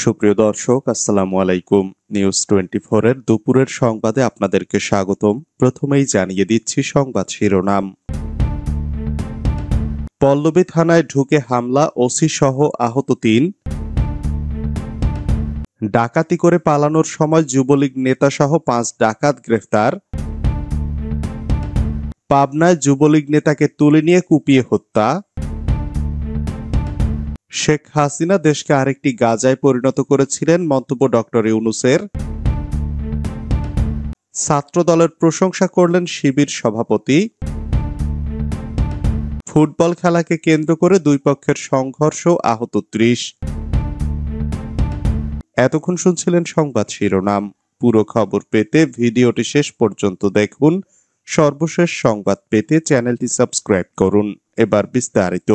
সুপ্রিয় দর্শক, আসসালামু আলাইকুম। নিউজ 24 এর দুপুরের সংবাদে আপনাদেরকে স্বাগতম। প্রথমেই জানিয়ে দিচ্ছি সংবাদ শিরোনাম। পল্লবী থানায় ঢুকে হামলা, ওসি সহ আহত ৩। ডাকাতি করে পালানোর সময় যুবলীগ নেতাসহ ৫ ডাকাত গ্রেফতার। পাবনায় যুবলীগ নেতাকে তুলে নিয়ে কুপিয়ে হত্যা। শেখ হাসিনা দেশকে আরেকটি গাজায় পরিণত করেছিলেন, মন্তব্য ডক্টর ইউনূসের। ছাত্রদলের প্রশংসা করলেন শিবির সভাপতি। ফুটবল খেলাকে কেন্দ্র করে দুই পক্ষের সংঘর্ষ, আহত ৩০। এতক্ষণ শুনছিলেন সংবাদ শিরোনাম। পুরো খবর পেতে ভিডিওটি শেষ পর্যন্ত দেখুন। সর্বশেষ সংবাদ পেতে চ্যানেলটি সাবস্ক্রাইব করুন। এবার বিস্তারিত।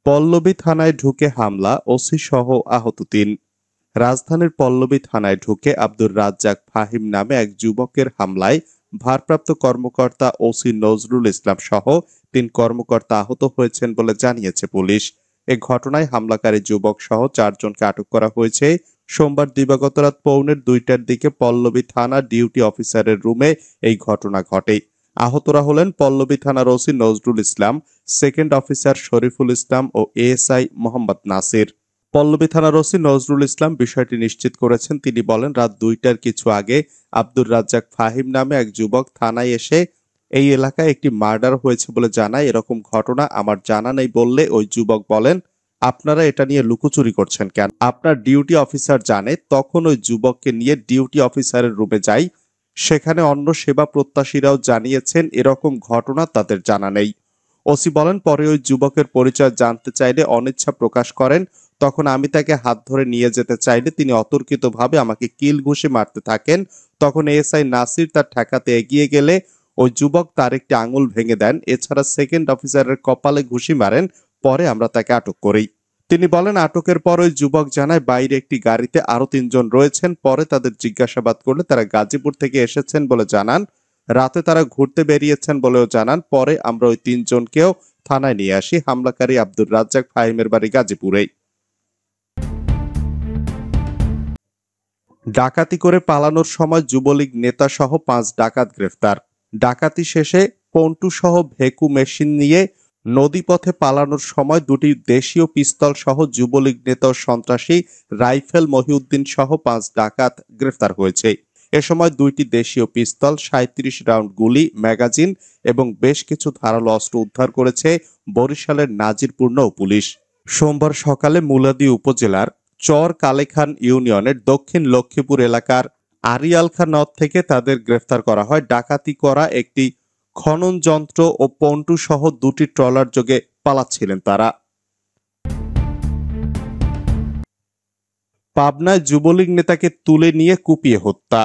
পল্লবী থানায় ঢুকে হামলা, ওসি সহ আহত ৩। রাজধানীর পল্লবী থানায় ঢুকে আব্দুর রাজ্জাক ফাহিম নামে এক যুবকের হামলায় ভারপ্রাপ্ত কর্মকর্তা ওসি নজরুল ইসলাম সহ ৩ কর্মকর্তা আহত হয়েছেন বলে জানিয়েছে পুলিশ। এ ঘটনায় হামলাকারী যুবক সহ ৪ জনকে আটক করা হয়েছে। সোমবার দিবাগত রাত ১:৩০টার দিকে পল্লবী থানা ডিউটি অফিসারের রুমে এই ঘটনা ঘটে। আহতরা হলেন পল্লবী থানার OC Nazrul Islam, second officer Shariful Islam ও এএসআই মোহাম্মদ নাসির। পল্লবী থানার ওসি নজরুল ইসলাম বিষয়টি নিশ্চিত করেছেন। তিনি বলেন, রাত ২টার কিছু আগে আব্দুর রাজ্জাক ফাহিম নামে এক যুবক থানায় এসে এই এলাকায় একটি মার্ডার হয়েছে বলে জানায়। এরকম ঘটনা আমার জানা নেই বললে ওই যুবক বলেন, আপনারা এটা নিয়ে লুকোচুরি করছেন কেন? আপনার ডিউটি অফিসার জানে। তখন ওই যুবককে নিয়ে ডিউটি অফিসারের রুমে যাই। সেখানে অন্য সেবা প্রত্যাশীরাও জানিয়েছেন এরকম ঘটনা তাদের জানা নেই। ওসি বলেন, পরে ওই যুবকের পরিচয় জানতে চাইলে অনিচ্ছা প্রকাশ করেন। তখন আমি তাকে হাত ধরে নিয়ে যেতে চাইলে তিনি অতর্কিতভাবে আমাকে কিল ঘুষি মারতে থাকেন। তখন এএসআই নাসির তার ঠেকাতে এগিয়ে গেলে ওই যুবক তার একটি আঙুল ভেঙে দেন। এছাড়া সেকেন্ড অফিসারের কপালে ঘুষি মারেন। পরে আমরা তাকে আটক করি। তিনি বলেন, আটকের পর ওই যুবক জানায় বাইরে একটি গাড়িতে আরো ৩ জন রয়েছেন। পরে তাদের জিজ্ঞাসাবাদ করলে তারা গাজীপুর থেকে এসেছেন বলে জানান। রাতে তারা ঘুরতে বেরিয়েছেন বলেও জানান। পরে আমরা ওই ৩ জনকেও থানায় নিয়ে আসি। হামলাকারী আব্দুর রাজ্জাক ফাহিমের বাড়ি গাজীপুরেই। ডাকাতি করে পালানোর সময় যুবলীগ নেতা সহ ৫ ডাকাত গ্রেফতার। ডাকাতি শেষে পন্টু সহ ভেকু মেশিন নিয়ে নদীপথে পালানোর সময় ২টি দেশীয় পিস্তল সহ যুবলীগ নেতা ও সন্ত্রাসী রাইফেল মহিউদ্দিন সহ ৫ ডাকাত গ্রেফতার হয়েছে। এ সময় ২টি দেশীয় পিস্তল, ৩৭ রাউন্ড গুলি, ম্যাগাজিন এবং বেশ কিছু ধারালো অস্ত্র উদ্ধার করেছে বরিশালের নাজিরপুর নৌ পুলিশ। সোমবার সকালে মুলাদী উপজেলার চর কালেখান ইউনিয়নের দক্ষিণ লক্ষ্মীপুর এলাকার আরিয়ালখা নদ থেকে তাদের গ্রেফতার করা হয়। ডাকাতি করা একটি খনন যন্ত্র ও পন্টু সহ ২টি ট্রলার যোগে পালাচ্ছিলেন তারা। পাবনায় যুবলীগ নেতাকে তুলে নিয়ে কুপিয়ে হত্যা।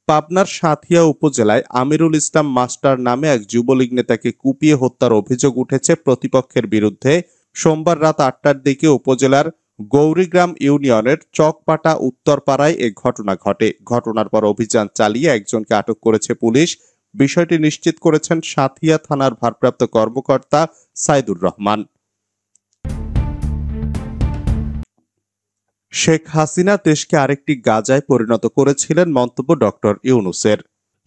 পাবনার সাঁথিয়া উপজেলায় আমিরুল ইসলাম মাস্টার নামে এক যুবলীগ নেতাকে কুপিয়ে হত্যার অভিযোগ উঠেছে প্রতিপক্ষের বিরুদ্ধে। সোমবার রাত ৮টার দিকে উপজেলার গৌরীগ্রাম ইউনিয়নের চকপাটা উত্তরপাড়ায় এ ঘটনা ঘটে। ঘটনার পর অভিযান চালিয়ে একজনকে আটক করেছে পুলিশ। বিষয়টি নিশ্চিত করেছেন সাঁথিয়া থানার ভারপ্রাপ্ত কর্মকর্তা সাইদুর রহমান। শেখ হাসিনা দেশকে আরেকটি গাজায় পরিণত করেছিলেন, মন্তব্য ডক্টর ইউনূসের।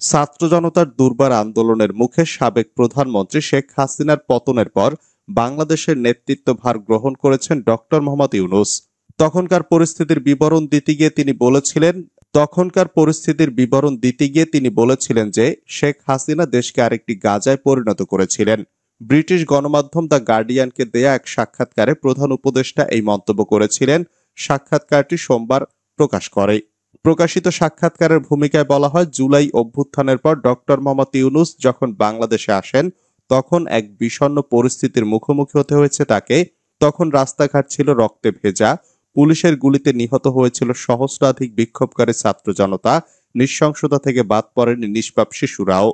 ছাত্র জনতার দুর্বার আন্দোলনের মুখে সাবেক প্রধানমন্ত্রী শেখ হাসিনার পতনের পর বাংলাদেশের নেতৃত্বভার গ্রহণ করেছেন ডক্টর মোহাম্মদ ইউনূস। তখনকার পরিস্থিতির বিবরণ দিতে গিয়ে তিনি বলেছিলেন যে শেখ হাসিনা দেশকে আরেকটি গাজায় পরিণত করেছিলেন। ব্রিটিশ গণমাধ্যম দ্য গার্ডিয়ানকে দেয়া এক সাক্ষাৎকারে প্রধান উপদেষ্টা এই মন্তব্য করেছিলেন। সাক্ষাৎকারটি সোমবার প্রকাশ করে। প্রকাশিত সাক্ষাৎকারের ভূমিকায় বলা হয়, জুলাই অভ্যুত্থানের পর ডক্টর মোহাম্মদ ইউনূস যখন বাংলাদেশে আসেন তখন এক বিষণ্ণ পরিস্থিতির মুখোমুখি হতে হয়েছে তাকে। তখন রাস্তাঘাট ছিল রক্তে ভেজা। পুলিশের গুলিতে নিহত হয়েছিল সহস্রাধিক বিক্ষোভকারী ছাত্র জনতা। নৃশংসতা থেকে বাদ পড়েনি নিষ্পাপ শিশুরাও।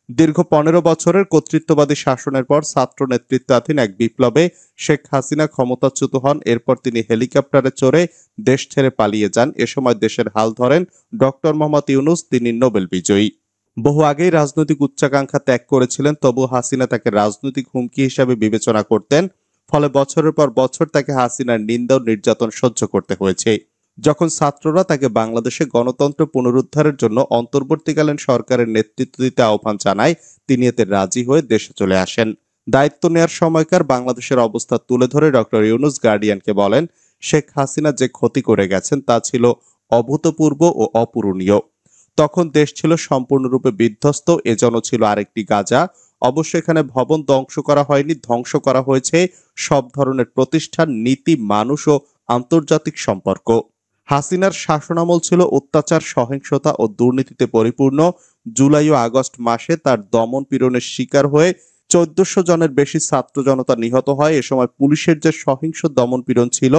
দীর্ঘ ১৫ বছরের কর্তৃত্ববাদী শাসনের পর ছাত্র নেতৃত্বাধীন এক বিপ্লবে শেখ হাসিনা ক্ষমতাচ্যুত হন। এরপর তিনি হেলিকপ্টারে চড়ে দেশ ছেড়ে পালিয়ে যান। এ সময় দেশের হাল ধরেন ডক্টর মোহাম্মদ ইউনূস। তিনি নোবেল বিজয়ী। বহু আগেই রাজনৈতিক উচ্চাকাঙ্ক্ষা ত্যাগ করেছিলেন, তবু হাসিনা তাকে রাজনৈতিক হুমকি হিসাবে বিবেচনা করতেন। ফলে বছরের পর বছর তাকে হাসিনার নিন্দা ও নির্যাতন সহ্য করতে হয়েছে। যখন ছাত্ররা তাকে বাংলাদেশে গণতন্ত্র পুনরুদ্ধারের জন্য অন্তর্বর্তীকালীন সরকারের নেতৃত্ব দিতে আহ্বান জানায়, তিনি এতে রাজি হয়ে দেশে চলে আসেন। দায়িত্ব নেয়ার সময়কার বাংলাদেশের অবস্থা তুলে ধরে ডক্টর ইউনূস গার্ডিয়ানকে বলেন, শেখ হাসিনা যে ক্ষতি করে গেছেন তা ছিল অভূতপূর্ব ও অপূরণীয়। তখন দেশ ছিল সম্পূর্ণরূপে বিধ্বস্ত, এজন্য ছিল আরেকটি গাজা। অবশ্য এখানে ভবন ধ্বংস করা হয়নি, ধ্বংস করা হয়েছে সব ধরনের প্রতিষ্ঠান, নীতি, মানুষ ও আন্তর্জাতিক সম্পর্ক। হাসিনার শাসনামল ছিল অত্যাচার, সহিংসতা ও দুর্নীতিতে পরিপূর্ণ। জুলাই ও আগস্ট মাসে তার দমন পীড়নের শিকার হয়ে ১৪০০ জনের বেশি ছাত্র জনতা নিহত হয়। এ সময় পুলিশের যে সহিংস দমন পীড়ন ছিল,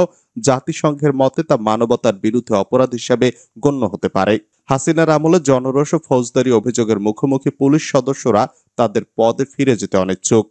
জাতিসংঘের মতে তা মানবতার বিরুদ্ধে অপরাধ হিসাবে গণ্য হতে পারে। হাসিনার আমলে জনরোষ ও ফৌজদারি অভিযোগের মুখোমুখি পুলিশ সদস্যরা তাদের পদে ফিরে যেতে অনিচ্ছুক।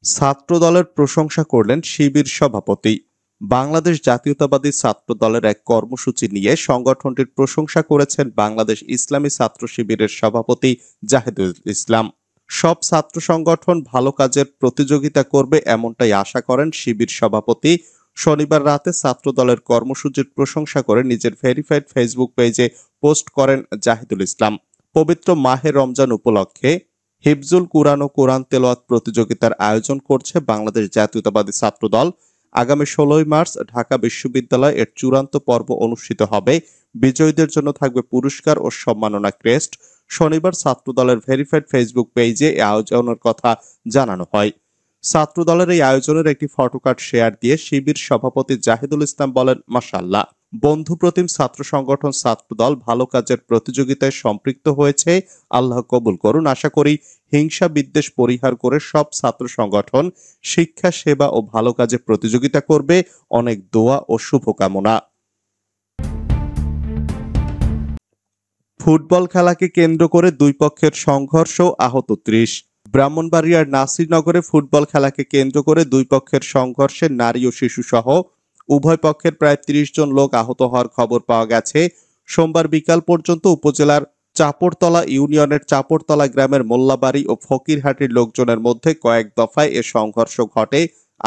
ছাত্র দলের প্রশংসা করলেন শিবির সভাপতি। বাংলাদেশ জাতীয়তাবাদী ছাত্র দলের এক কর্মসূচি নিয়ে সংগঠনটির প্রশংসা করেছেন বাংলাদেশ ইসলামী ছাত্র শিবিরের সভাপতি জাহিদুল ইসলাম। সব ছাত্র সংগঠন ভালো কাজের প্রতিযোগিতা করবে এমনটাই আশা করেন শিবির সভাপতি। শনিবার রাতে ছাত্র দলের কর্মসূচির প্রশংসা করে নিজের ভেরিফাইড ফেসবুক পেজে পোস্ট করেন জাহিদুল ইসলাম। পবিত্র মাহে রমজান উপলক্ষে হিফজুল কুরআন ও কোরআন তেলাওয়াত প্রতিযোগিতার আয়োজন করছে বাংলাদেশ জাতীয়তাবাদী ছাত্র দল। আগামী ১৬ই মার্চ ঢাকা বিশ্ববিদ্যালয়ে এর চূড়ান্ত পর্ব অনুষ্ঠিত হবে। বিজয়ীদের জন্য থাকবে পুরস্কার ও সম্মাননা ক্রেস্ট। শনিবার ছাত্র দলের ভেরিফাইড ফেসবুক পেজে এই আয়োজনের কথা জানানো হয়। ছাত্র দলের এই আয়োজনের একটি ফটোকার্ড শেয়ার দিয়ে শিবির সভাপতি জাহিদুল ইসলাম বলেন, মাশাআল্লাহ, বন্ধুপ্রতিম ছাত্র সংগঠন ছাত্র দল ভালো কাজের প্রতিযোগিতায় সম্পৃক্ত হয়েছে, আল্লাহ কবুল করুন। আশা করি হিংসা বিদ্বেষ পরিহার করে সব ছাত্র সংগঠন শিক্ষা, সেবা ও ভালো কাজে প্রতিযোগিতা করবে। অনেক দোয়া ও শুভকামনা। ফুটবল খেলাকে কেন্দ্র করে দুই পক্ষের সংঘর্ষ, আহত ৩০। ব্রাহ্মণবাড়িয়ার নাসিরনগরে ফুটবল খেলাকে কেন্দ্র করে দুই পক্ষের সংঘর্ষে নারী ও শিশু সহ উভয় পক্ষের প্রায় ৩০ জন লোক আহত হওয়ার খবর পাওয়া গেছে। সোমবার বিকাল পর্যন্ত উপজেলার চাপড়তলা ইউনিয়নের চাপড়তলা গ্রামের মোল্লাবাড়ি ও ফকিরহাটির লোকজনের মধ্যে কয়েক দফায় এ সংঘর্ষ ঘটে।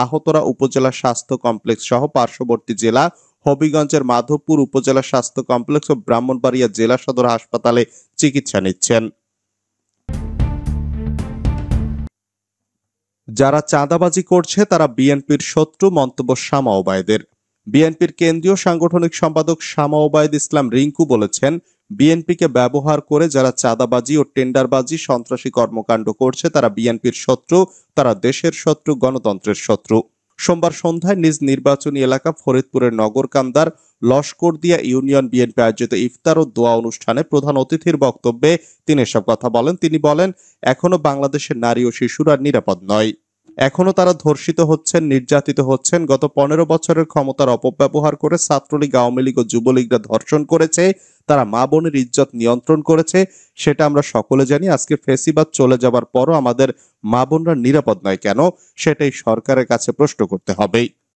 আহতরা উপজেলা স্বাস্থ্য কমপ্লেক্স সহ পার্শ্ববর্তী জেলা হবিগঞ্জের মাধবপুর উপজেলা স্বাস্থ্য কমপ্লেক্স ও ব্রাহ্মণবাড়িয়া জেলা সদর হাসপাতালে চিকিৎসা নিচ্ছেন। যারা চাঁদাবাজি করছে তারা বিএনপির শত্রু, মন্তব্য শামা ওবায়দের। বিএনপির কেন্দ্রীয় সাংগঠনিক সম্পাদক শামা ওবায়দ ইসলাম রিংকু বলেছেন, বিএনপিকে ব্যবহার করে যারা চাঁদাবাজি ও টেন্ডারবাজি, সন্ত্রাসী কর্মকাণ্ড করছে তারা বিএনপির শত্রু, তারা দেশের শত্রু, গণতন্ত্রের শত্রু। সোমবার সন্ধ্যায় নিজ নির্বাচনী এলাকা ফরিদপুরের নগরকান্দার লস্করদিয়া ইউনিয়ন বিএনপি আয়োজিত ইফতার ও দোয়া অনুষ্ঠানে প্রধান অতিথির বক্তব্যে তিনি এসব কথা বলেন। তিনি বলেন, এখনো বাংলাদেশের নারী ও শিশুরা নিরাপদ নয়। এখনো তারা ধর্ষিত হচ্ছেন, নির্যাতিত হচ্ছেন। গত ১৫ বছরের ক্ষমতার অপব্যবহার করে ছাত্রলীগ, আওয়ামী লীগ ও যুবলীগরা ধর্ষণ করেছে, তারা মা বোনের ইজ্জত নিয়ন্ত্রণ করেছে, সেটা আমরা সকলে জানি। আজকে ফেসিবাদ চলে যাবার পরও আমাদের মা বোনরা নিরাপদ নয় কেন, সেটাই সরকারের কাছে প্রশ্ন করতে হবে।